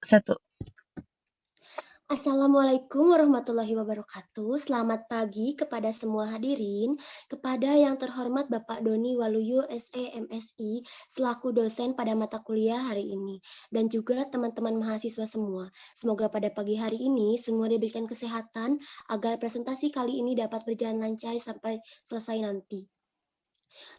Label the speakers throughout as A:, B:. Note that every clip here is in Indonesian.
A: Satu.
B: Assalamualaikum warahmatullahi wabarakatuh. Selamat pagi kepada semua hadirin, kepada yang terhormat Bapak Doni Waluyo SE MSI selaku dosen pada mata kuliah hari ini, dan juga teman-teman mahasiswa semua. Semoga pada pagi hari ini semua diberikan kesehatan agar presentasi kali ini dapat berjalan lancar sampai selesai nanti.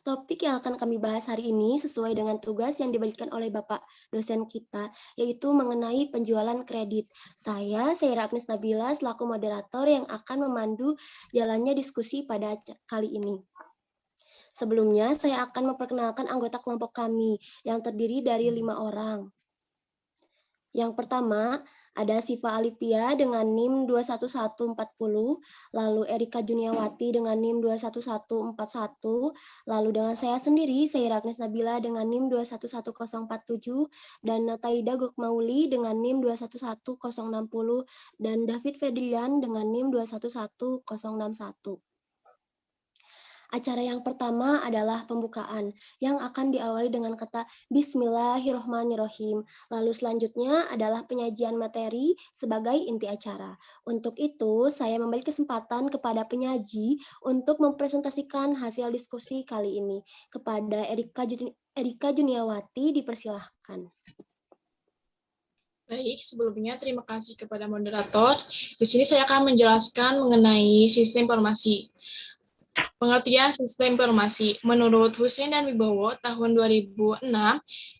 B: Topik yang akan kami bahas hari ini sesuai dengan tugas yang diberikan oleh Bapak dosen kita, yaitu mengenai penjualan kredit. Saya Saira Agnes Nabila, selaku moderator yang akan memandu jalannya diskusi pada kali ini. Sebelumnya, saya akan memperkenalkan anggota kelompok kami yang terdiri dari 5 orang. Yang pertama, ada Siva Alipia dengan NIM 21140, lalu Erika Juniawati dengan NIM 21141, lalu dengan saya sendiri, Saira Agnes Nabila dengan NIM 211047, dan Nataida Gokmauli dengan NIM 211060, dan David Fedrian dengan NIM 211061. Acara yang pertama adalah pembukaan yang akan diawali dengan kata Bismillahirrohmanirrohim. Lalu selanjutnya adalah penyajian materi sebagai inti acara. Untuk itu, saya memberi kesempatan kepada penyaji untuk mempresentasikan hasil diskusi kali ini. Kepada Erika Juniawati, dipersilahkan.
C: Baik, sebelumnya terima kasih kepada moderator. Di sini saya akan menjelaskan mengenai sistem informasi. Pengertian sistem informasi. Menurut Hussein dan Wibowo tahun 2006,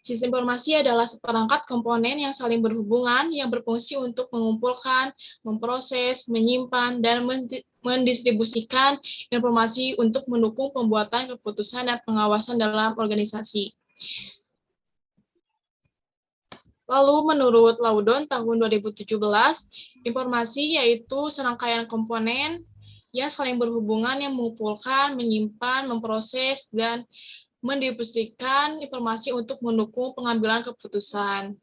C: sistem informasi adalah seperangkat komponen yang saling berhubungan yang berfungsi untuk mengumpulkan, memproses, menyimpan, dan mendistribusikan informasi untuk mendukung pembuatan keputusan dan pengawasan dalam organisasi. Lalu menurut Laudon tahun 2017, informasi yaitu serangkaian komponen yang saling berhubungan yang mengumpulkan, menyimpan, memproses, dan mendistribusikan informasi untuk mendukung pengambilan keputusan.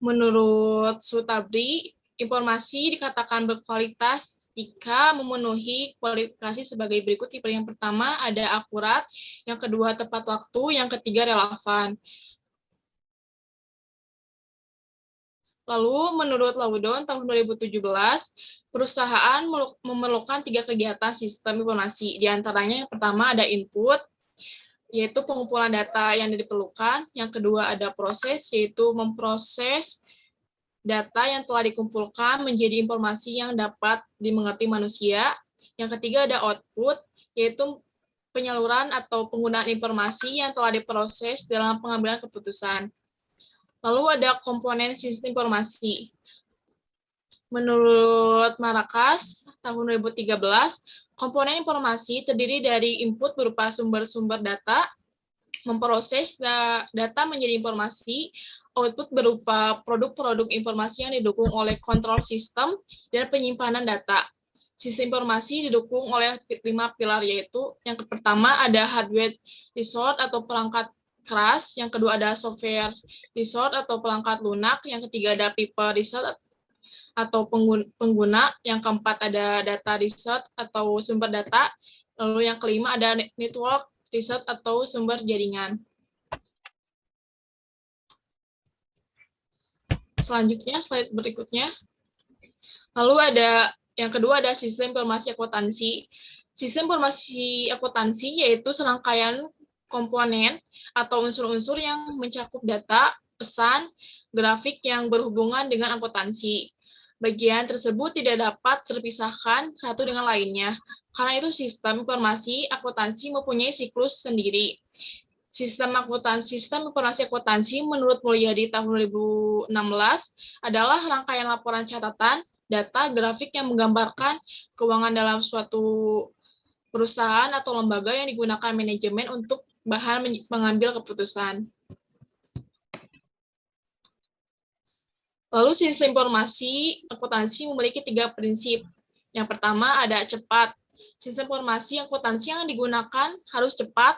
C: Menurut Sutabri, informasi dikatakan berkualitas jika memenuhi kualifikasi sebagai berikut. Tipe yang pertama ada akurat, yang kedua tepat waktu, yang ketiga relevan. Lalu menurut Laudon tahun 2017, perusahaan memerlukan 3 kegiatan sistem informasi. Di antaranya yang pertama ada input, yaitu pengumpulan data yang diperlukan. Yang kedua ada proses, yaitu memproses data yang telah dikumpulkan menjadi informasi yang dapat dimengerti manusia. Yang ketiga ada output, yaitu penyaluran atau penggunaan informasi yang telah diproses dalam pengambilan keputusan. Lalu ada komponen sistem informasi. Menurut Marakas, tahun 2013, komponen informasi terdiri dari input berupa sumber-sumber data, memproses data menjadi informasi, output berupa produk-produk informasi yang didukung oleh kontrol sistem, dan penyimpanan data. Sistem informasi didukung oleh 5 pilar, yaitu yang pertama ada hardware resource atau perangkat keras, yang kedua ada software resource atau perangkat lunak, yang ketiga ada people resource atau pengguna, yang keempat ada data resource atau sumber data, lalu yang kelima ada network resource atau sumber jaringan. Selanjutnya, slide berikutnya. Lalu ada yang kedua ada sistem informasi akuntansi. Sistem informasi akuntansi yaitu serangkaian komponen atau unsur-unsur yang mencakup data, pesan, grafik yang berhubungan dengan akuntansi. Bagian tersebut tidak dapat terpisahkan satu dengan lainnya. Karena itu sistem informasi akuntansi mempunyai siklus sendiri. Sistem informasi akuntansi menurut Mulyadi tahun 2016 adalah rangkaian laporan catatan, data, grafik yang menggambarkan keuangan dalam suatu perusahaan atau lembaga yang digunakan manajemen untuk bahan mengambil keputusan. Lalu sistem informasi akuntansi memiliki 3 prinsip. Yang pertama ada cepat. Sistem informasi akuntansi yang digunakan harus cepat,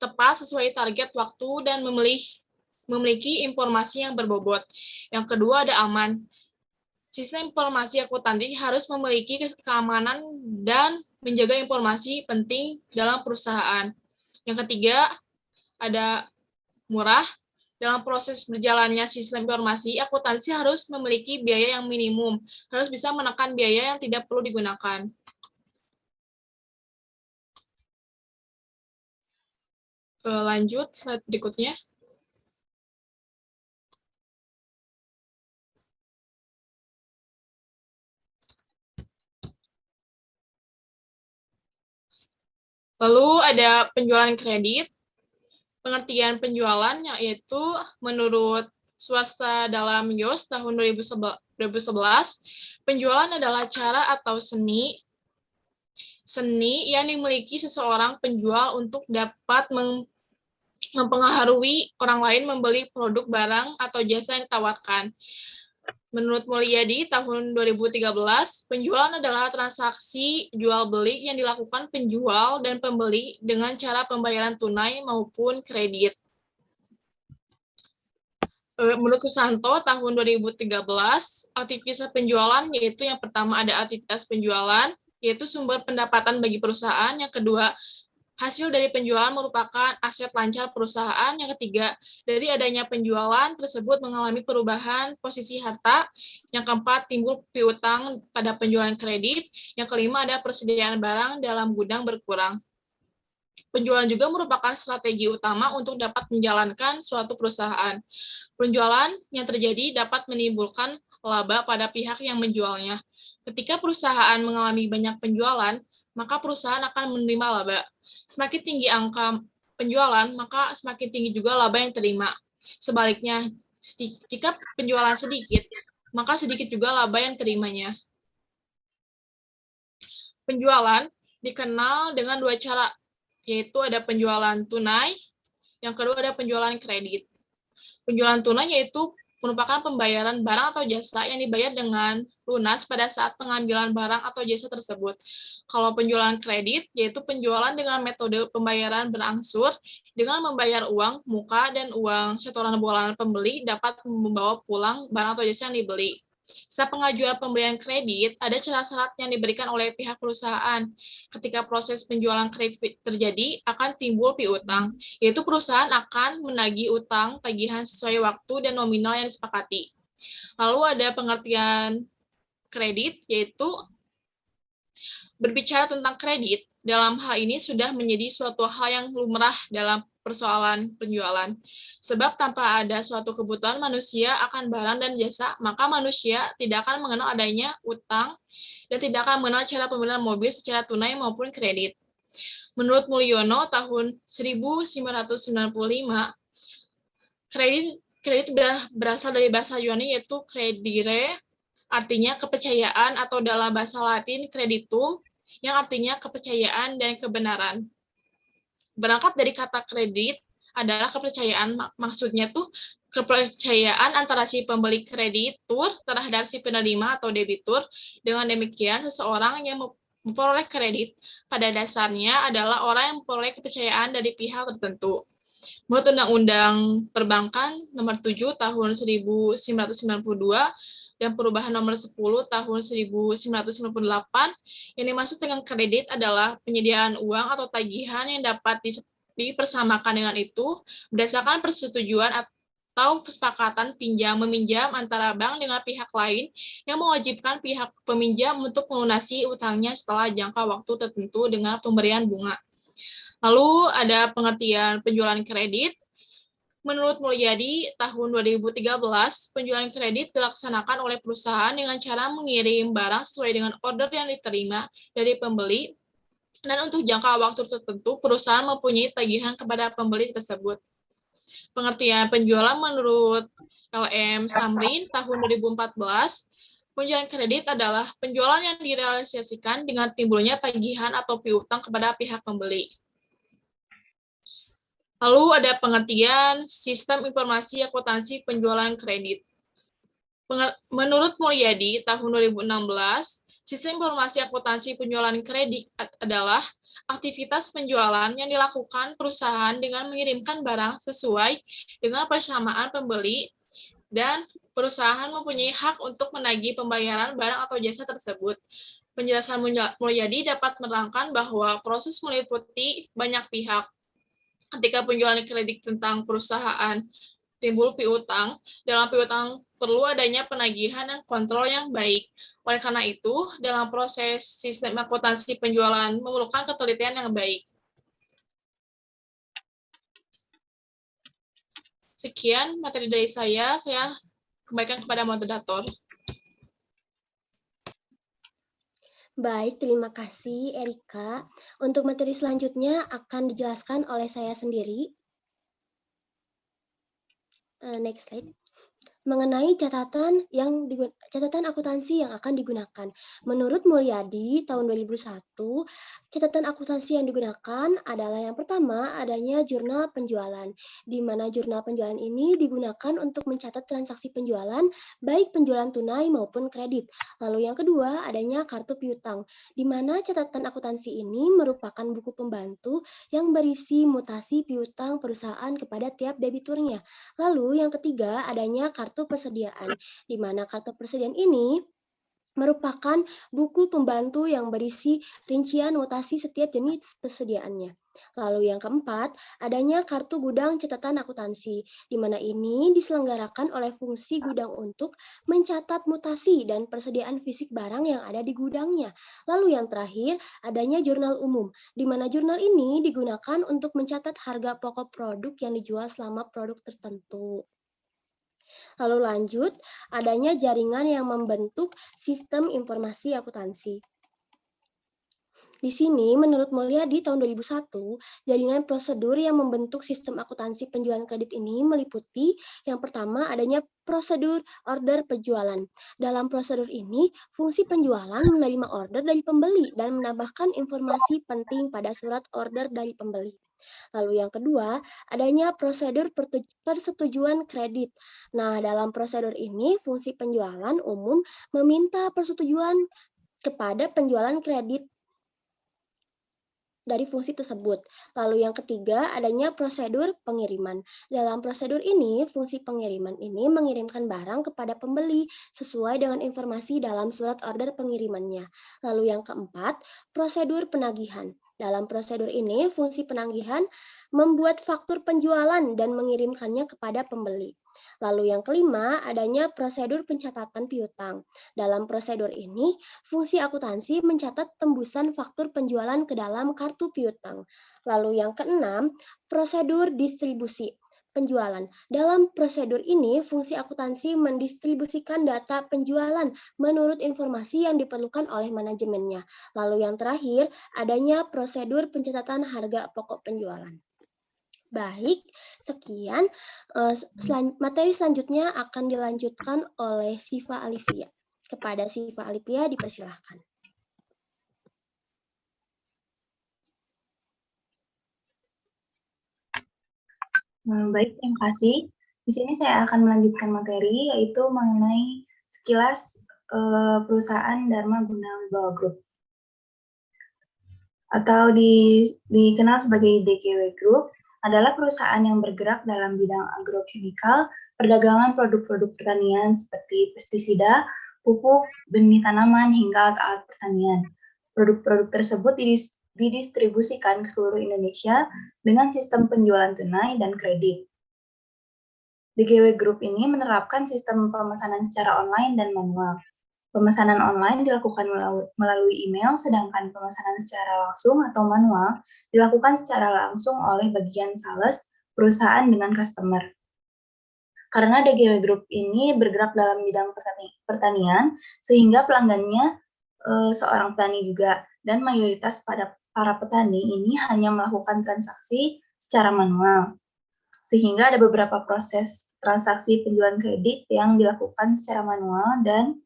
C: tepat sesuai target waktu, dan memiliki informasi yang berbobot. Yang kedua ada aman. Sistem informasi akuntansi harus memiliki keamanan dan menjaga informasi penting dalam perusahaan. Yang ketiga ada murah. Dalam proses berjalannya sistem informasi, akuntansi harus memiliki biaya yang minimum, harus bisa menekan biaya yang tidak perlu digunakan. Lanjut, slide berikutnya. Lalu ada penjualan kredit. Pengertian penjualan yaitu menurut swasta dalam YOS tahun 2011, penjualan adalah cara atau seni yang dimiliki seseorang penjual untuk dapat mempengaruhi orang lain membeli produk, barang, atau jasa yang ditawarkan. Menurut Mulyadi tahun 2013, penjualan adalah transaksi jual-beli yang dilakukan penjual dan pembeli dengan cara pembayaran tunai maupun kredit. Menurut Susanto tahun 2013, aktivitas penjualan yaitu yang pertama ada aktivitas penjualan, yaitu sumber pendapatan bagi perusahaan. Yang kedua, hasil dari penjualan merupakan aset lancar perusahaan. Yang ketiga, dari adanya penjualan tersebut mengalami perubahan posisi harta. Yang keempat, timbul piutang pada penjualan kredit. Yang kelima, ada persediaan barang dalam gudang berkurang. Penjualan juga merupakan strategi utama untuk dapat menjalankan suatu perusahaan. Penjualan yang terjadi dapat menimbulkan laba pada pihak yang menjualnya. Ketika perusahaan mengalami banyak penjualan, maka perusahaan akan menerima laba. Semakin tinggi angka penjualan, maka semakin tinggi juga laba yang terima. Sebaliknya, jika penjualan sedikit, maka sedikit juga laba yang terimanya. Penjualan dikenal dengan dua cara, yaitu ada penjualan tunai, yang kedua ada penjualan kredit. Penjualan tunai yaitu merupakan pembayaran barang atau jasa yang dibayar dengan lunas pada saat pengambilan barang atau jasa tersebut. Kalau penjualan kredit, yaitu penjualan dengan metode pembayaran berangsur, dengan membayar uang muka dan uang setoran bulanan pembeli dapat membawa pulang barang atau jasa yang dibeli. Setelah pengajuan pemberian kredit, ada syarat-syarat yang diberikan oleh pihak perusahaan. Ketika proses penjualan kredit terjadi, akan timbul piutang, yaitu perusahaan akan menagih utang tagihan sesuai waktu dan nominal yang disepakati. Lalu ada pengertian kredit, yaitu berbicara tentang kredit, dalam hal ini sudah menjadi suatu hal yang lumrah dalam persoalan penjualan. Sebab tanpa ada suatu kebutuhan manusia akan barang dan jasa, maka manusia tidak akan mengenal adanya utang dan tidak akan mengenal cara pembelian mobil secara tunai maupun kredit. Menurut Mulyono tahun 1995, kredit berasal dari bahasa Yunani yaitu credere, artinya kepercayaan, atau dalam bahasa Latin creditum, yang artinya kepercayaan dan kebenaran. Berangkat dari kata kredit adalah kepercayaan, maksudnya tuh kepercayaan antara si pembeli kreditur terhadap si penerima atau debitur. Dengan demikian, seseorang yang memperoleh kredit pada dasarnya adalah orang yang memperoleh kepercayaan dari pihak tertentu. Menurut Undang-Undang Perbankan Nomor 7 Tahun 1992 dan Perubahan Nomor 10 Tahun 1998, yang dimaksud dengan kredit adalah penyediaan uang atau tagihan yang dapat dipersamakan dengan itu berdasarkan persetujuan atau kesepakatan pinjam-meminjam antara bank dengan pihak lain yang mewajibkan pihak peminjam untuk melunasi utangnya setelah jangka waktu tertentu dengan pemberian bunga. Lalu ada pengertian penjualan kredit. Menurut Mulyadi, tahun 2013, penjualan kredit dilaksanakan oleh perusahaan dengan cara mengirim barang sesuai dengan order yang diterima dari pembeli, dan untuk jangka waktu tertentu, perusahaan mempunyai tagihan kepada pembeli tersebut. Pengertian penjualan menurut LM Samrin tahun 2014, penjualan kredit adalah penjualan yang direalisasikan dengan timbulnya tagihan atau piutang kepada pihak pembeli. Lalu ada pengertian sistem informasi akuntansi penjualan kredit. Menurut Mulyadi tahun 2016, sistem informasi akuntansi penjualan kredit adalah aktivitas penjualan yang dilakukan perusahaan dengan mengirimkan barang sesuai dengan persamaan pembeli, dan perusahaan mempunyai hak untuk menagih pembayaran barang atau jasa tersebut. Penjelasan Mulyadi dapat menerangkan bahwa proses meliputi banyak pihak. ketika penjualan kredit tentang perusahaan timbul piutang, dalam piutang perlu adanya penagihan dan kontrol yang baik. Oleh karena itu, dalam proses sistem akuntansi penjualan memerlukan ketelitian yang baik. Sekian materi dari saya kembalikan kepada moderator.
B: Baik, terima kasih Erika. Untuk materi selanjutnya akan dijelaskan oleh saya sendiri. Next slide. Mengenai catatan akuntansi yang akan digunakan. Menurut Mulyadi tahun 2001, catatan akuntansi yang digunakan adalah yang pertama adanya jurnal penjualan, di mana jurnal penjualan ini digunakan untuk mencatat transaksi penjualan baik penjualan tunai maupun kredit. Lalu yang kedua adanya kartu piutang, di mana catatan akuntansi ini merupakan buku pembantu yang berisi mutasi piutang perusahaan kepada tiap debiturnya. Lalu yang ketiga adanya kartu persediaan, di mana kartu persediaan ini merupakan buku pembantu yang berisi rincian mutasi setiap jenis persediaannya. Lalu yang keempat, adanya kartu gudang catatan akuntansi, di mana ini diselenggarakan oleh fungsi gudang untuk mencatat mutasi dan persediaan fisik barang yang ada di gudangnya. Lalu yang terakhir, adanya jurnal umum, di mana jurnal ini digunakan untuk mencatat harga pokok produk yang dijual selama produk tertentu. Lalu lanjut, adanya jaringan yang membentuk sistem informasi akuntansi. Di sini, menurut Mulyadi tahun 2001, jaringan prosedur yang membentuk sistem akuntansi penjualan kredit ini meliputi yang pertama adanya prosedur order penjualan. Dalam prosedur ini, fungsi penjualan menerima order dari pembeli dan menambahkan informasi penting pada surat order dari pembeli. Lalu yang kedua, adanya prosedur persetujuan kredit. Nah, dalam prosedur ini, fungsi penjualan umum meminta persetujuan kepada penjualan kredit dari fungsi tersebut. Lalu yang ketiga, adanya prosedur pengiriman. Dalam prosedur ini, fungsi pengiriman ini mengirimkan barang kepada pembeli sesuai dengan informasi dalam surat order pengirimannya. Lalu yang keempat, prosedur penagihan. Dalam prosedur ini, fungsi penagihan membuat faktur penjualan dan mengirimkannya kepada pembeli. Lalu yang kelima, adanya prosedur pencatatan piutang. Dalam prosedur ini, fungsi akuntansi mencatat tembusan faktur penjualan ke dalam kartu piutang. Lalu yang keenam, prosedur distribusi penjualan. Dalam prosedur ini, fungsi akuntansi mendistribusikan data penjualan menurut informasi yang diperlukan oleh manajemennya. Lalu yang terakhir, adanya prosedur pencatatan harga pokok penjualan. Baik, sekian. Materi selanjutnya akan dilanjutkan oleh Siva Alivia. Kepada Siva Alivia dipersilahkan.
A: Baik, terima kasih. Di sini saya akan melanjutkan materi, yaitu mengenai sekilas perusahaan Dharma Guna Wibawa Group, atau dikenal sebagai DGW Group, adalah perusahaan yang bergerak dalam bidang agrokimikal, perdagangan produk-produk pertanian seperti pestisida, pupuk, benih tanaman, hingga alat-alat pertanian. Produk-produk tersebut didistribusikan ke seluruh Indonesia dengan sistem penjualan tunai dan kredit. DGW Group ini menerapkan sistem pemesanan secara online dan manual. Pemesanan online dilakukan melalui email, sedangkan pemesanan secara langsung atau manual dilakukan secara langsung oleh bagian sales perusahaan dengan customer. Karena DGW Group ini bergerak dalam bidang pertanian, sehingga pelanggannya seorang petani juga, dan mayoritas pada para petani ini hanya melakukan transaksi secara manual. Sehingga ada beberapa proses transaksi penjualan kredit yang dilakukan secara manual, dan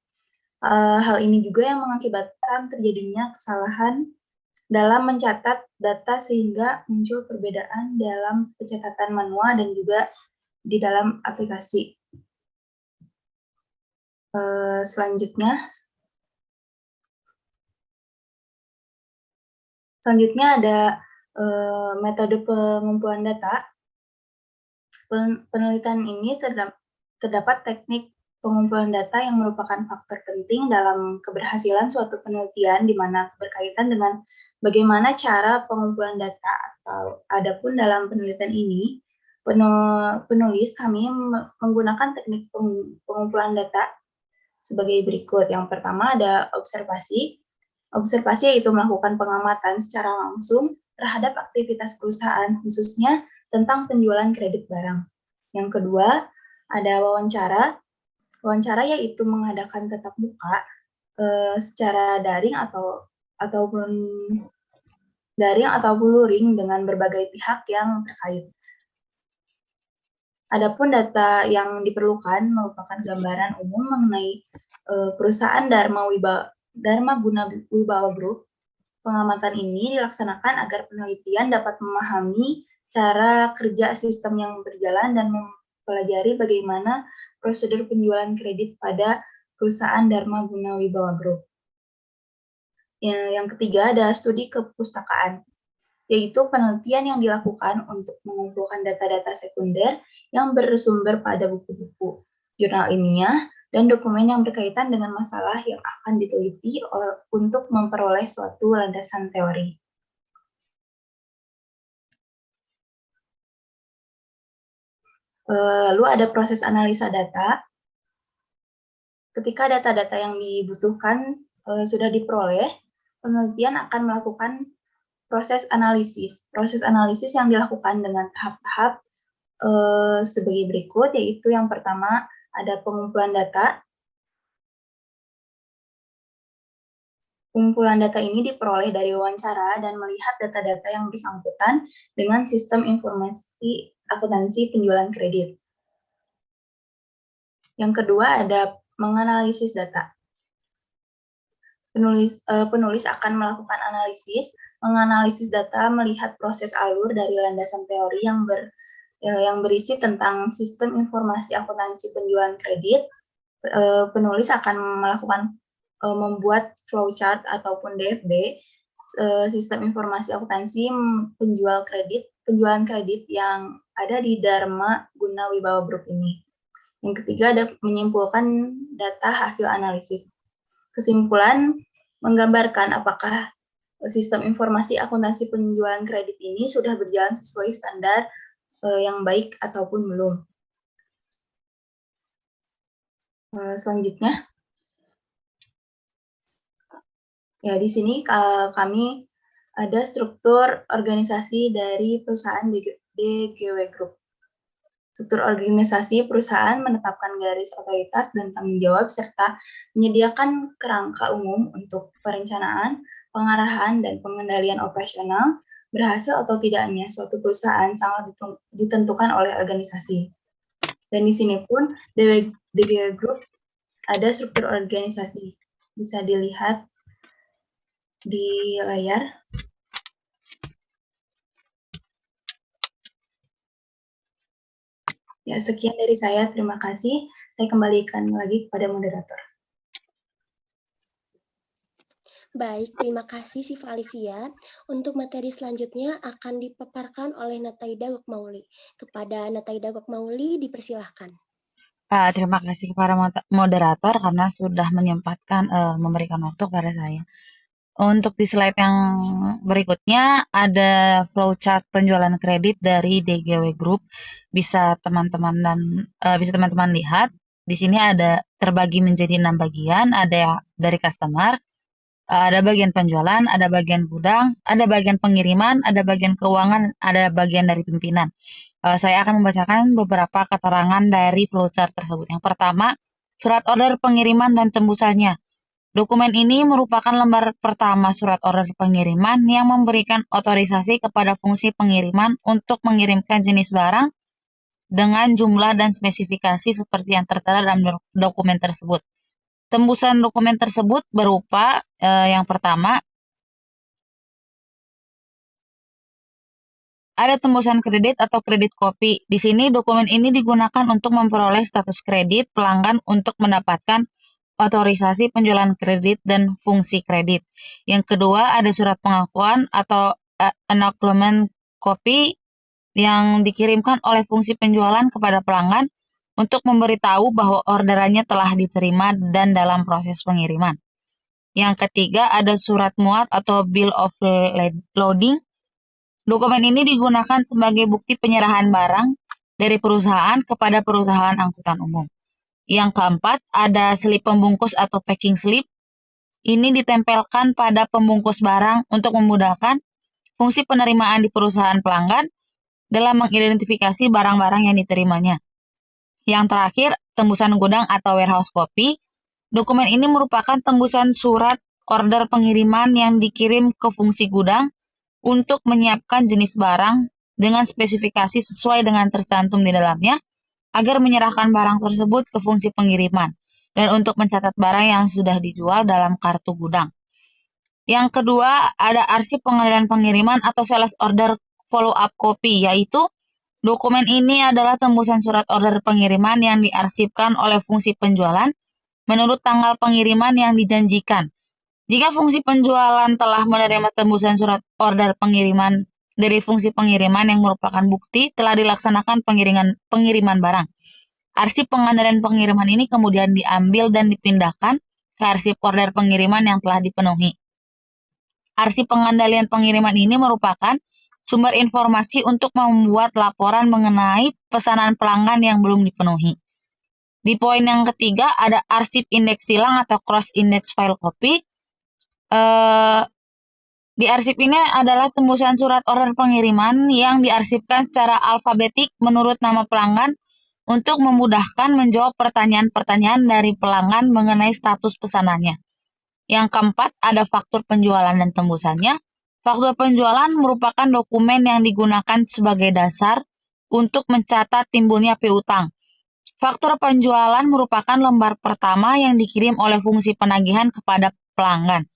A: hal ini juga yang mengakibatkan terjadinya kesalahan dalam mencatat data sehingga muncul perbedaan dalam pencatatan manual dan juga di dalam aplikasi. Selanjutnya ada metode pengumpulan data. Penelitian ini terdapat teknik pengumpulan data yang merupakan faktor penting dalam keberhasilan suatu penelitian, di mana berkaitan dengan Bagaimana cara pengumpulan data atau adapun dalam penelitian ini, penulis kami menggunakan teknik pengumpulan data sebagai berikut. Yang pertama ada observasi. Observasi yaitu melakukan pengamatan secara langsung terhadap aktivitas perusahaan, khususnya tentang penjualan kredit barang. Yang kedua, ada wawancara. Wawancara yaitu mengadakan tatap muka secara daring ataupun luring dengan berbagai pihak yang terkait. Adapun data yang diperlukan merupakan gambaran umum mengenai perusahaan Dharma Guna Wibawa Group. Pengamatan ini dilaksanakan agar penelitian dapat memahami cara kerja sistem yang berjalan dan mempelajari bagaimana prosedur penjualan kredit pada perusahaan Dharma Guna Wibawa Group. Yang ketiga ada studi kepustakaan, yaitu penelitian yang dilakukan untuk mengumpulkan data-data sekunder yang bersumber pada buku-buku, jurnal ilmiah, dan dokumen yang berkaitan dengan masalah yang akan diteliti untuk memperoleh suatu landasan teori. Lalu ada proses analisa data. Ketika data-data yang dibutuhkan sudah diperoleh, penelitian akan melakukan proses analisis. Proses analisis yang dilakukan dengan tahap-tahap sebagai berikut, yaitu yang pertama ada pengumpulan data. Kumpulan data ini diperoleh dari wawancara dan melihat data-data yang bersangkutan dengan sistem informasi akuntansi penjualan kredit. Yang kedua ada menganalisis data. Penulis akan melakukan analisis, menganalisis data, melihat proses alur dari landasan teori yang berisi tentang sistem informasi akuntansi penjualan kredit. Penulis akan membuat flowchart ataupun DFB, sistem informasi akuntansi penjualan kredit yang ada di Dharma Guna Wibawa Group ini. Yang ketiga ada menyimpulkan data hasil analisis. Kesimpulan menggambarkan apakah sistem informasi akuntansi penjualan kredit ini sudah berjalan sesuai standar yang baik ataupun belum. Selanjutnya, ya di sini kami ada struktur organisasi dari perusahaan DGW Group. Struktur organisasi perusahaan menetapkan garis otoritas dan tanggung jawab serta menyediakan kerangka umum untuk perencanaan, pengarahan, dan pengendalian operasional. Berhasil atau tidaknya suatu perusahaan sangat ditentukan oleh organisasi. Dan di sini pun DGW Group ada struktur organisasi. Bisa dilihat di layar. Ya, sekian dari saya. Terima kasih. Saya kembalikan lagi kepada moderator.
B: Baik, terima kasih Siva Alivia. Untuk materi selanjutnya akan dipaparkan oleh Nataida Gokmauli. Kepada Nataida Gokmauli dipersilahkan.
D: Terima kasih kepada moderator karena sudah menyempatkan memberikan waktu kepada saya. Untuk di slide yang berikutnya ada flowchart penjualan kredit dari DGW Group. Bisa teman-teman lihat. Di sini ada terbagi menjadi 6 bagian. Ada dari customer, ada bagian penjualan, ada bagian gudang, ada bagian pengiriman, ada bagian keuangan, ada bagian dari pimpinan. Saya akan membacakan beberapa keterangan dari flowchart tersebut. Yang pertama, surat order pengiriman dan tembusannya. Dokumen ini merupakan lembar pertama surat order pengiriman yang memberikan otorisasi kepada fungsi pengiriman untuk mengirimkan jenis barang dengan jumlah dan spesifikasi seperti yang tertera dalam dokumen tersebut. Tembusan dokumen tersebut berupa yang pertama, ada tembusan kredit atau kredit kopi. Di sini dokumen ini digunakan untuk memperoleh status kredit pelanggan untuk mendapatkan otorisasi penjualan kredit dan fungsi kredit. Yang kedua, ada surat pengakuan atau acknowledgement copy yang dikirimkan oleh fungsi penjualan kepada pelanggan untuk memberitahu bahwa orderannya telah diterima dan dalam proses pengiriman. Yang ketiga ada surat muat atau bill of loading. Dokumen ini digunakan sebagai bukti penyerahan barang dari perusahaan kepada perusahaan angkutan umum. Yang keempat ada slip pembungkus atau packing slip. Ini ditempelkan pada pembungkus barang untuk memudahkan fungsi penerimaan di perusahaan pelanggan dalam mengidentifikasi barang-barang yang diterimanya. Yang terakhir, tembusan gudang atau warehouse copy. Dokumen ini merupakan tembusan surat order pengiriman yang dikirim ke fungsi gudang untuk menyiapkan jenis barang dengan spesifikasi sesuai dengan tercantum di dalamnya agar menyerahkan barang tersebut ke fungsi pengiriman dan untuk mencatat barang yang sudah dijual dalam kartu gudang. Yang kedua, ada arsip pengalihan pengiriman atau sales order follow-up copy, yaitu dokumen ini adalah tembusan surat order pengiriman yang diarsipkan oleh fungsi penjualan menurut tanggal pengiriman yang dijanjikan. Jika fungsi penjualan telah menerima tembusan surat order pengiriman dari fungsi pengiriman yang merupakan bukti telah dilaksanakan pengiriman barang. Arsip pengandaian pengiriman ini kemudian diambil dan dipindahkan ke arsip order pengiriman yang telah dipenuhi. Arsip pengandaian pengiriman ini merupakan sumber informasi untuk membuat laporan mengenai pesanan pelanggan yang belum dipenuhi. Di poin yang ketiga ada arsip indeks silang atau cross index file copy. Di arsip ini adalah tembusan surat order pengiriman yang diarsipkan secara alfabetik menurut nama pelanggan untuk memudahkan menjawab pertanyaan-pertanyaan dari pelanggan mengenai status pesanannya. Yang keempat, ada faktur penjualan dan tembusannya. Faktur penjualan merupakan dokumen yang digunakan sebagai dasar untuk mencatat timbulnya piutang. Faktur penjualan merupakan lembar pertama yang dikirim oleh fungsi penagihan kepada pelanggan.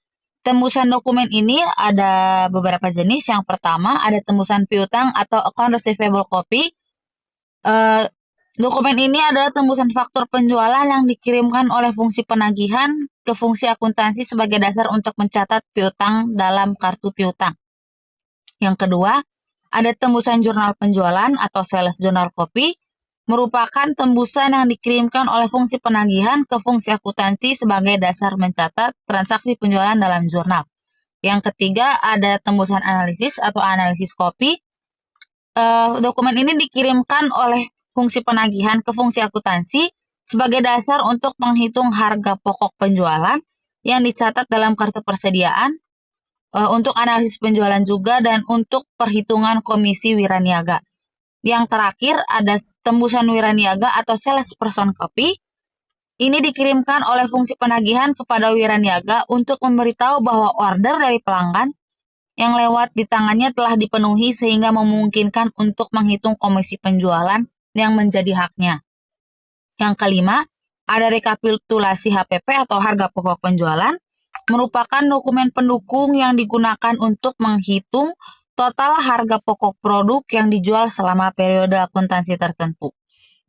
D: Tembusan dokumen ini ada beberapa jenis. Yang pertama ada tembusan piutang atau account receivable copy. Dokumen ini adalah tembusan faktur penjualan yang dikirimkan oleh fungsi penagihan ke fungsi akuntansi sebagai dasar untuk mencatat piutang dalam kartu piutang. Yang kedua, ada tembusan jurnal penjualan atau sales journal copy, merupakan tembusan yang dikirimkan oleh fungsi penagihan ke fungsi akuntansi sebagai dasar mencatat transaksi penjualan dalam jurnal. Yang ketiga, ada tembusan analisis atau analisis copy. Dokumen ini dikirimkan oleh fungsi penagihan ke fungsi akuntansi sebagai dasar untuk menghitung harga pokok penjualan yang dicatat dalam kartu persediaan, untuk analisis penjualan juga, dan untuk perhitungan komisi wiraniaga. Yang terakhir ada tembusan wiraniaga atau sales person copy. Ini dikirimkan oleh fungsi penagihan kepada wiraniaga untuk memberitahu bahwa order dari pelanggan yang lewat di tangannya telah dipenuhi sehingga memungkinkan untuk menghitung komisi penjualan yang menjadi haknya. Yang kelima, ada rekapitulasi HPP atau harga pokok penjualan, merupakan dokumen pendukung yang digunakan untuk menghitung total harga pokok produk yang dijual selama periode akuntansi tertentu.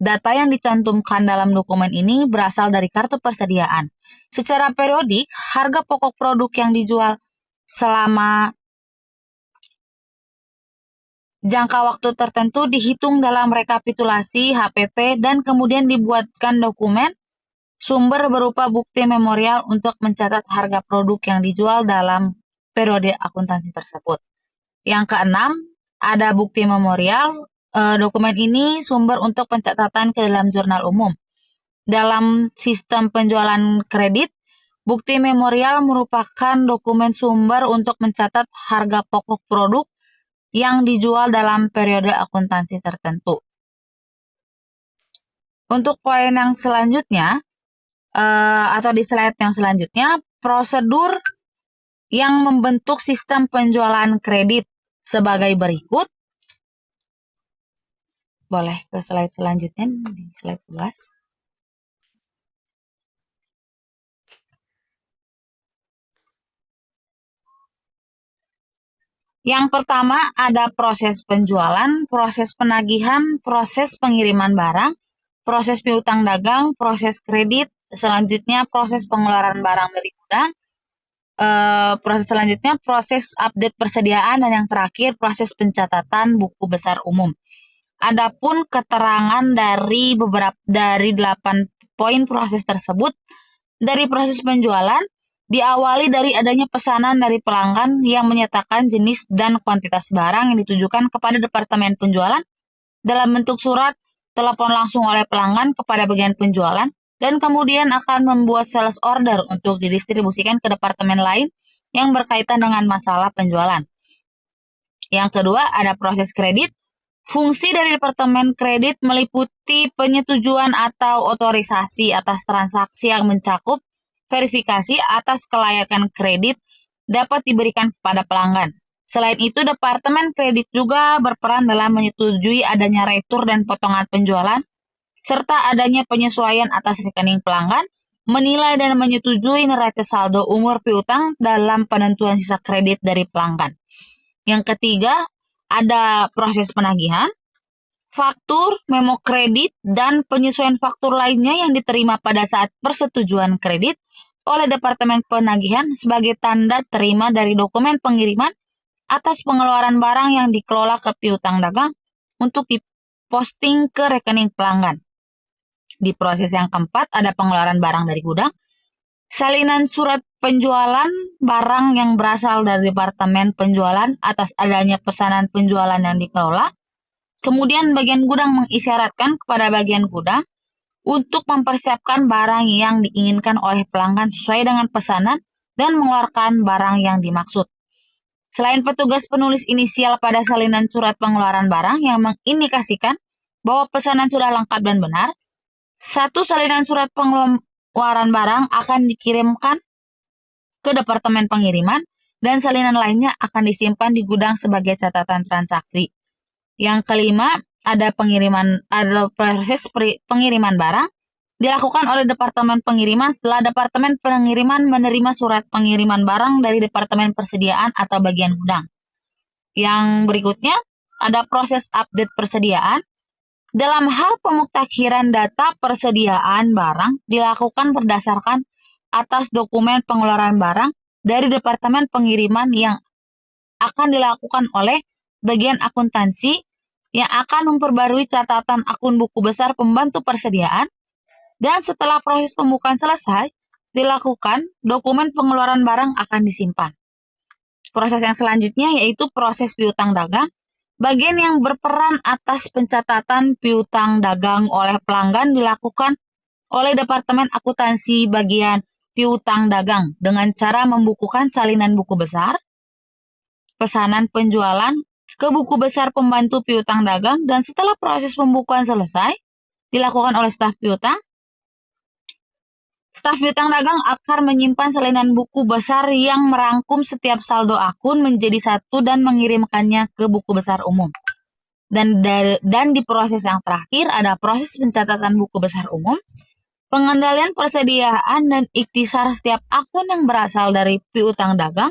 D: Data yang dicantumkan dalam dokumen ini berasal dari kartu persediaan. Secara periodik, harga pokok produk yang dijual selama jangka waktu tertentu dihitung dalam rekapitulasi HPP dan kemudian dibuatkan dokumen sumber berupa bukti memorial untuk mencatat harga produk yang dijual dalam periode akuntansi tersebut. Yang keenam, ada bukti memorial. Dokumen ini sumber untuk pencatatan ke dalam jurnal umum. Dalam sistem penjualan kredit, bukti memorial merupakan dokumen sumber untuk mencatat harga pokok produk yang dijual dalam periode akuntansi tertentu. Untuk poin yang selanjutnya, atau di slide yang selanjutnya, prosedur yang membentuk sistem penjualan kredit sebagai berikut. Boleh ke slide selanjutnya, di slide 11. Yang pertama ada proses penjualan, proses penagihan, proses pengiriman barang, proses piutang dagang, proses kredit, selanjutnya proses pengeluaran barang dari gudang, proses selanjutnya proses update persediaan, dan yang terakhir proses pencatatan buku besar umum. Adapun keterangan dari 8 poin proses tersebut, dari proses penjualan diawali dari adanya pesanan dari pelanggan yang menyatakan jenis dan kuantitas barang yang ditujukan kepada departemen penjualan dalam bentuk surat, telepon langsung oleh pelanggan kepada bagian penjualan, dan kemudian akan membuat sales order untuk didistribusikan ke departemen lain yang berkaitan dengan masalah penjualan. Yang kedua, ada proses kredit. Fungsi dari departemen kredit meliputi penyetujuan atau otorisasi atas transaksi yang mencakup verifikasi atas kelayakan kredit dapat diberikan kepada pelanggan. Selain itu, departemen kredit juga berperan dalam menyetujui adanya retur dan potongan penjualan, serta adanya penyesuaian atas rekening pelanggan, menilai dan menyetujui neraca saldo umur piutang dalam penentuan sisa kredit dari pelanggan. Yang ketiga, ada proses penagihan, faktur, memo kredit, dan penyesuaian faktur lainnya yang diterima pada saat persetujuan kredit oleh Departemen Penagihan sebagai tanda terima dari dokumen pengiriman atas pengeluaran barang yang dikelola ke piutang dagang untuk diposting ke rekening pelanggan. Di proses yang keempat, ada pengeluaran barang dari gudang, salinan surat penjualan barang yang berasal dari departemen penjualan atas adanya pesanan penjualan yang dikelola. Kemudian bagian gudang mengisyaratkan kepada bagian gudang untuk mempersiapkan barang yang diinginkan oleh pelanggan sesuai dengan pesanan dan mengeluarkan barang yang dimaksud. Selain petugas penulis inisial pada salinan surat pengeluaran barang yang mengindikasikan bahwa pesanan sudah lengkap dan benar, satu salinan surat pengeluaran barang akan dikirimkan ke departemen pengiriman dan salinan lainnya akan disimpan di gudang sebagai catatan transaksi. Yang kelima, ada proses pengiriman barang dilakukan oleh departemen pengiriman setelah departemen pengiriman menerima surat pengiriman barang dari departemen persediaan atau bagian gudang. Yang berikutnya, ada proses update persediaan. Dalam hal pemuktakhiran data persediaan barang dilakukan berdasarkan atas dokumen pengeluaran barang dari departemen pengiriman yang akan dilakukan oleh bagian akuntansi yang akan memperbarui catatan akun buku besar pembantu persediaan, dan setelah proses pembukaan selesai dilakukan, dokumen pengeluaran barang akan disimpan. Proses yang selanjutnya yaitu proses piutang dagang. Bagian yang berperan atas pencatatan piutang dagang oleh pelanggan dilakukan oleh Departemen Akuntansi bagian piutang dagang dengan cara membukukan salinan buku besar, pesanan penjualan ke buku besar pembantu piutang dagang, dan setelah proses pembukuan selesai dilakukan oleh staf piutang dagang akan menyimpan salinan buku besar yang merangkum setiap saldo akun menjadi satu dan mengirimkannya ke buku besar umum. Dan di proses yang terakhir ada proses pencatatan buku besar umum, pengendalian persediaan dan ikhtisar setiap akun yang berasal dari piutang dagang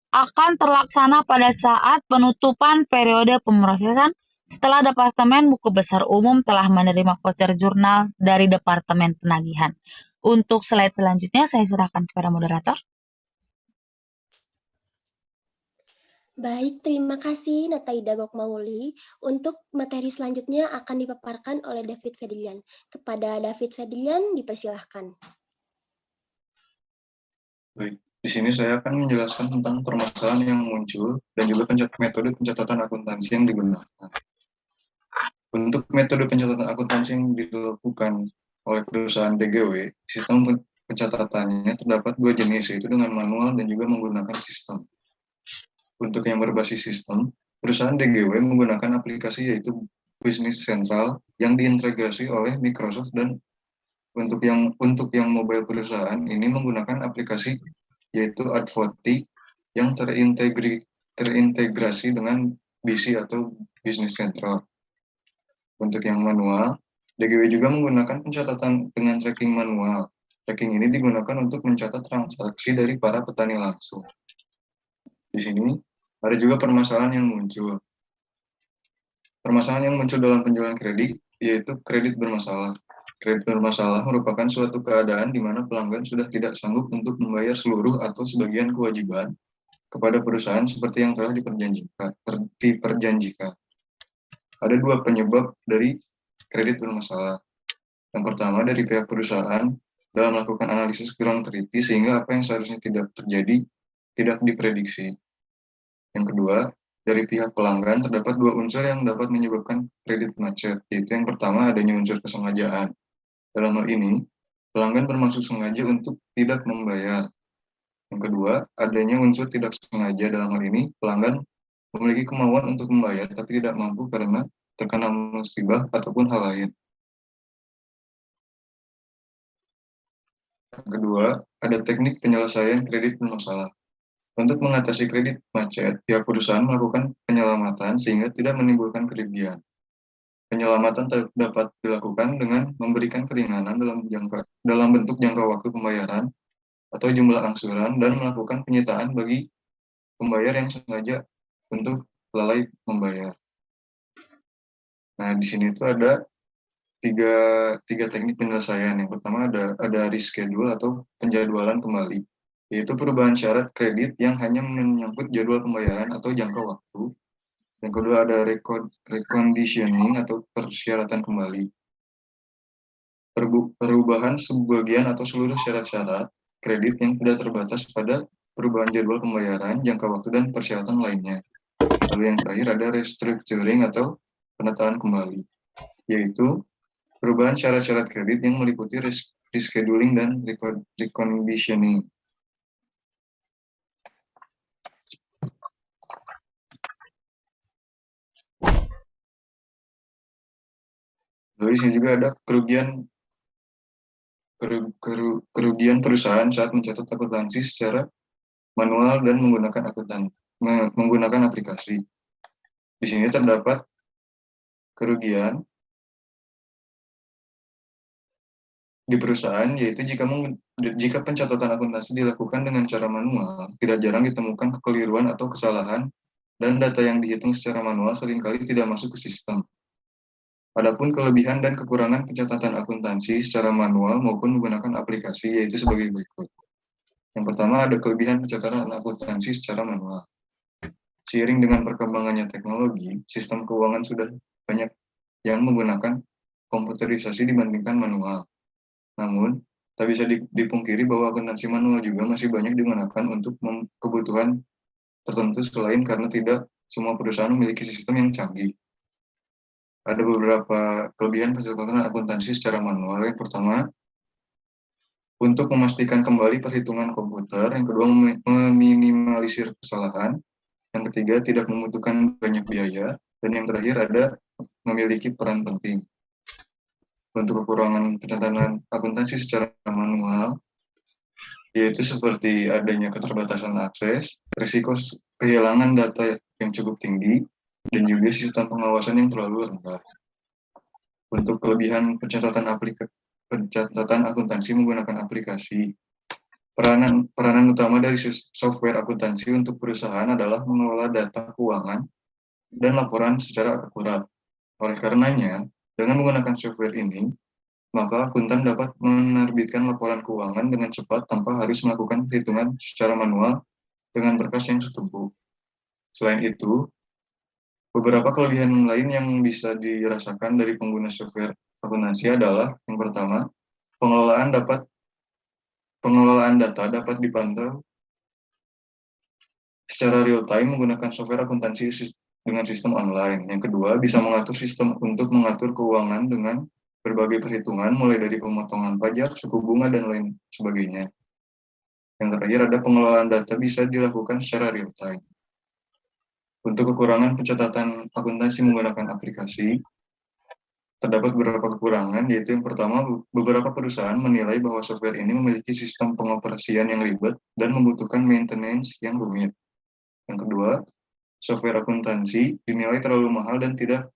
D: akan terlaksana pada saat penutupan periode pemrosesan setelah Departemen Buku Besar Umum telah menerima voucher jurnal dari Departemen Penagihan. Untuk slide selanjutnya saya serahkan kepada moderator.
B: Baik, terima kasih Nataida Gokmauli. Untuk materi selanjutnya akan dipaparkan oleh David Fedilian. Kepada David Fedilian dipersilahkan.
E: Baik, di sini saya akan menjelaskan tentang permasalahan yang muncul dan juga metode pencatatan akuntansi yang digunakan. Untuk metode pencatatan akuntansi yang dilakukan oleh perusahaan DGW, sistem pencatatannya terdapat dua jenis, yaitu dengan manual dan juga menggunakan sistem. Untuk yang berbasis sistem, perusahaan DGW menggunakan aplikasi yaitu Business Central yang diintegrasi oleh Microsoft, dan untuk yang mobile perusahaan ini menggunakan aplikasi yaitu Advoti yang terintegrasi dengan BC atau Business Central. Untuk yang manual, DGW juga menggunakan pencatatan dengan tracking manual. Tracking ini digunakan untuk mencatat transaksi dari para petani langsung. Di sini ada juga permasalahan yang muncul. Permasalahan yang muncul dalam penjualan kredit yaitu kredit bermasalah. Kredit bermasalah merupakan suatu keadaan di mana pelanggan sudah tidak sanggup untuk membayar seluruh atau sebagian kewajiban kepada perusahaan seperti yang telah diperjanjikan. Ada dua penyebab dari kredit bermasalah. Yang pertama dari pihak perusahaan dalam melakukan analisis kurang teliti sehingga apa yang seharusnya tidak terjadi tidak diprediksi. Yang kedua, dari pihak pelanggan terdapat dua unsur yang dapat menyebabkan kredit macet, yaitu yang pertama adanya unsur kesengajaan. Dalam hal ini, pelanggan bermaksud sengaja untuk tidak membayar. Yang kedua, adanya unsur tidak sengaja. Dalam hal ini, pelanggan memiliki kemauan untuk membayar tapi tidak mampu karena terkena musibah ataupun hal lain. Yang kedua, ada teknik penyelesaian kredit bermasalah. Untuk mengatasi kredit macet, pihak perusahaan melakukan penyelamatan sehingga tidak menimbulkan kerugian. Penyelamatan dapat dilakukan dengan memberikan keringanan dalam bentuk jangka waktu pembayaran atau jumlah angsuran dan melakukan penyitaan bagi pembayar yang sengaja untuk lalai membayar. Nah, di sini itu ada tiga teknik penyelesaian. Yang pertama ada reschedule atau penjadwalan kembali, yaitu perubahan syarat kredit yang hanya menyangkut jadwal pembayaran atau jangka waktu. Yang kedua ada reconditioning atau persyaratan kembali. Perubahan sebagian atau seluruh syarat-syarat kredit yang tidak terbatas pada perubahan jadwal pembayaran, jangka waktu, dan persyaratan lainnya. Lalu yang terakhir ada restructuring atau penataan kembali, yaitu perubahan syarat-syarat kredit yang meliputi rescheduling dan reconditioning. Lalu di sini juga ada kerugian perusahaan saat mencatat akuntansi secara manual dan menggunakan aplikasi. Di sini terdapat kerugian di perusahaan, yaitu jika pencatatan akuntansi dilakukan dengan cara manual, tidak jarang ditemukan kekeliruan atau kesalahan, dan data yang dihitung secara manual seringkali tidak masuk ke sistem. Adapun kelebihan dan kekurangan pencatatan akuntansi secara manual maupun menggunakan aplikasi, yaitu sebagai berikut. Yang pertama ada kelebihan pencatatan akuntansi secara manual. Seiring dengan perkembangannya teknologi, sistem keuangan sudah banyak yang menggunakan komputerisasi dibandingkan manual. Namun, tak bisa dipungkiri bahwa akuntansi manual juga masih banyak digunakan untuk kebutuhan tertentu selain karena tidak semua perusahaan memiliki sistem yang canggih. Ada beberapa kelebihan pencatatan akuntansi secara manual. Yang pertama, untuk memastikan kembali perhitungan komputer. Yang kedua, meminimalisir kesalahan. Yang ketiga, tidak membutuhkan banyak biaya. Dan yang terakhir ada memiliki peran penting. Untuk kekurangan pencatatan akuntansi secara manual, yaitu seperti adanya keterbatasan akses, risiko kehilangan data yang cukup tinggi, dan juga sistem pengawasan yang terlalu rendah. Untuk kelebihan pencatatan akuntansi menggunakan aplikasi, peranan utama dari software akuntansi untuk perusahaan adalah mengelola data keuangan dan laporan secara akurat. Oleh karenanya, dengan menggunakan software ini, maka akuntan dapat menerbitkan laporan keuangan dengan cepat tanpa harus melakukan perhitungan secara manual dengan berkas yang setumpuk. Selain itu, beberapa kelebihan lain yang bisa dirasakan dari pengguna software akuntansi adalah yang pertama, pengelolaan data dapat dipantau secara real time menggunakan software akuntansi dengan sistem online. Yang kedua, bisa mengatur sistem untuk mengatur keuangan dengan berbagai perhitungan mulai dari pemotongan pajak, suku bunga, dan lain sebagainya. Yang terakhir ada pengelolaan data bisa dilakukan secara real time. Untuk kekurangan pencatatan akuntansi menggunakan aplikasi, terdapat beberapa kekurangan, yaitu yang pertama, beberapa perusahaan menilai bahwa software ini memiliki sistem pengoperasian yang ribet dan membutuhkan maintenance yang rumit. Yang kedua, software akuntansi dinilai terlalu mahal dan tidak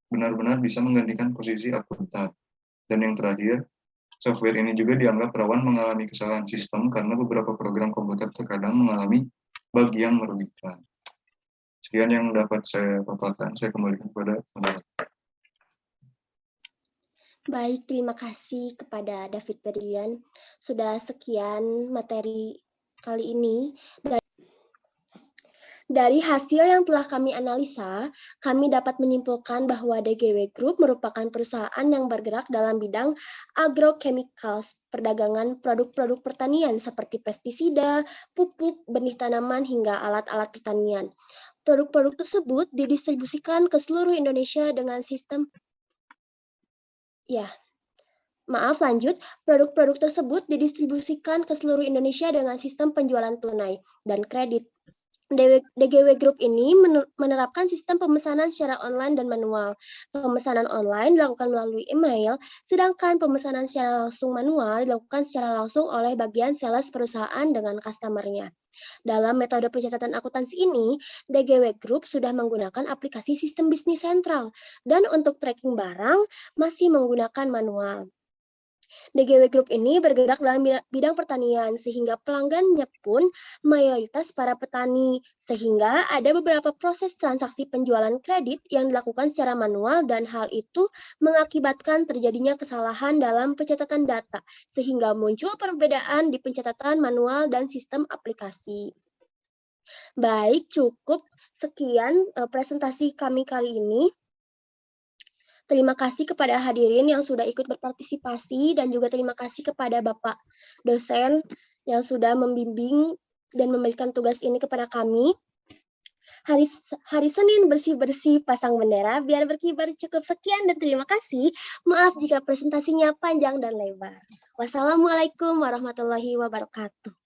E: benar-benar bisa menggantikan posisi akuntan. Dan yang terakhir, software ini juga dianggap rawan mengalami kesalahan sistem karena beberapa program komputer terkadang mengalami bug yang merugikan. Sekian yang dapat saya paparkan, saya kembalikan kepada moderator.
B: Baik, terima kasih kepada David Berlian. Sudah sekian materi kali ini. Dari hasil yang telah kami analisa, kami dapat menyimpulkan bahwa DGW Group merupakan perusahaan yang bergerak dalam bidang agrochemicals, perdagangan produk-produk pertanian seperti pestisida, pupuk, benih tanaman, hingga alat-alat pertanian. Produk-produk tersebut didistribusikan ke seluruh Indonesia dengan sistem Produk-produk tersebut didistribusikan ke seluruh Indonesia dengan sistem penjualan tunai dan kredit. DGW Group ini menerapkan sistem pemesanan secara online dan manual. Pemesanan online dilakukan melalui email, sedangkan pemesanan secara langsung manual dilakukan secara langsung oleh bagian sales perusahaan dengan customer-nya. Dalam metode pencatatan akuntansi ini, DGW Group sudah menggunakan aplikasi sistem bisnis sentral, dan untuk tracking barang masih menggunakan manual. DGW Group ini bergerak dalam bidang pertanian, sehingga pelanggannya pun mayoritas para petani, sehingga ada beberapa proses transaksi penjualan kredit yang dilakukan secara manual dan hal itu mengakibatkan terjadinya kesalahan dalam pencatatan data, sehingga muncul perbedaan di pencatatan manual dan sistem aplikasi. Baik, cukup sekian presentasi kami kali ini. Terima kasih kepada hadirin yang sudah ikut berpartisipasi dan juga terima kasih kepada Bapak dosen yang sudah membimbing dan memberikan tugas ini kepada kami. Hari Senin bersih-bersih pasang bendera biar berkibar. Cukup sekian dan terima kasih. Maaf jika presentasinya panjang dan lebar. Wassalamualaikum warahmatullahi wabarakatuh.